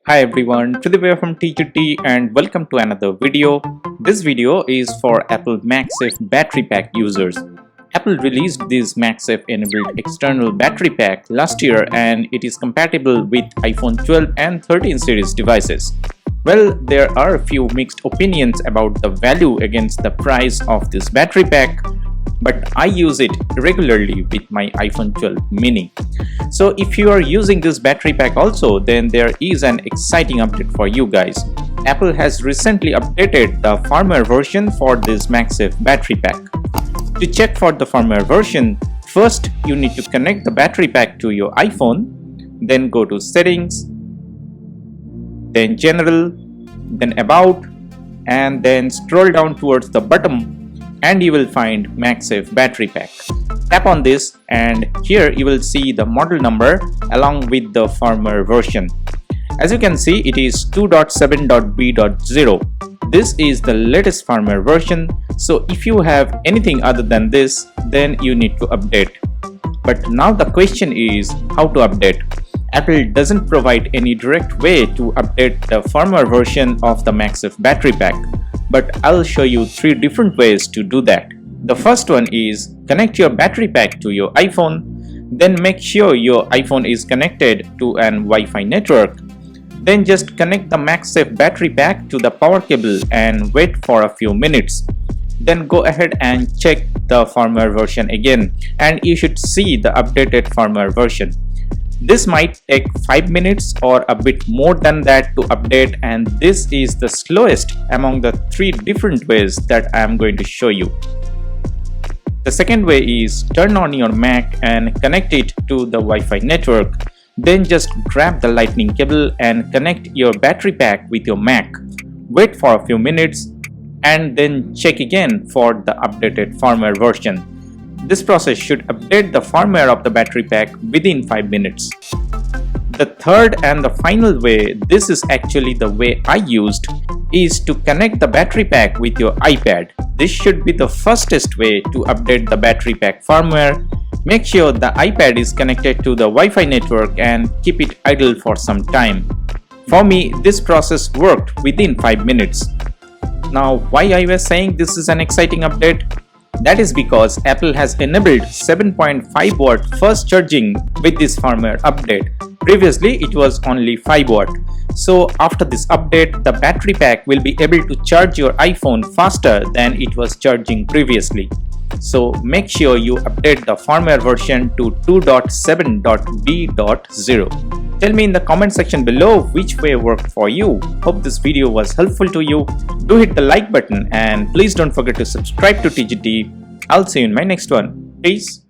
Hi everyone, Tridib from TGT and welcome to another video. This video is for Apple MagSafe Battery Pack users. Apple released this MagSafe enabled external battery pack last year and it is compatible with iPhone 12 and 13 series devices. Well, there are a few mixed opinions about the value against the price of this battery pack, but I use it regularly with my iPhone 12 mini. So if you are using this battery pack also, then there is an exciting update for you guys. Apple has recently updated the firmware version for this MagSafe battery pack. To check for the firmware version, first you need to connect the battery pack to your iPhone, then go to Settings, then General, then About, and then scroll down towards the bottom and you will find MagSafe Battery Pack. Tap on this and here you will see the model number along with the firmware version. As you can see, it is 2.7.b.0. This is the latest firmware version, so if you have anything other than this, then you need to update. But now the question is how to update. Apple doesn't provide any direct way to update the firmware version of the MagSafe battery pack, but I'll show you 3 different ways to do that. The first one is connect your battery pack to your iPhone, then make sure your iPhone is connected to an Wi-Fi network. Then just connect the MagSafe battery pack to the power cable and wait for a few minutes. Then go ahead and check the firmware version again and you should see the updated firmware version. This might take 5 minutes or a bit more than that to update, and this is the slowest among the 3 different ways that I am going to show you. The second way is turn on your Mac and connect it to the Wi-Fi network. Then just grab the lightning cable and connect your battery pack with your Mac. Wait for a few minutes and then check again for the updated firmware version. This process should update the firmware of the battery pack within 5 minutes. The third and the final way, this is actually the way I used, is to connect the battery pack with your iPad. This should be the fastest way to update the battery pack firmware. Make sure the iPad is connected to the Wi-Fi network and keep it idle for some time. For me, this process worked within 5 minutes. Now, why I was saying this is an exciting update? That is because Apple has enabled 7.5 watt fast charging with this firmware update. Previously, it was only 5 watt. So after this update, the battery pack will be able to charge your iPhone faster than it was charging previously. So make sure you update the firmware version to 2.7.b.0. Tell me in the comment section below which way worked for you. Hope this video was helpful to you. Do hit the like button and please don't forget to subscribe to TGT. I'll see you in my next one. Peace.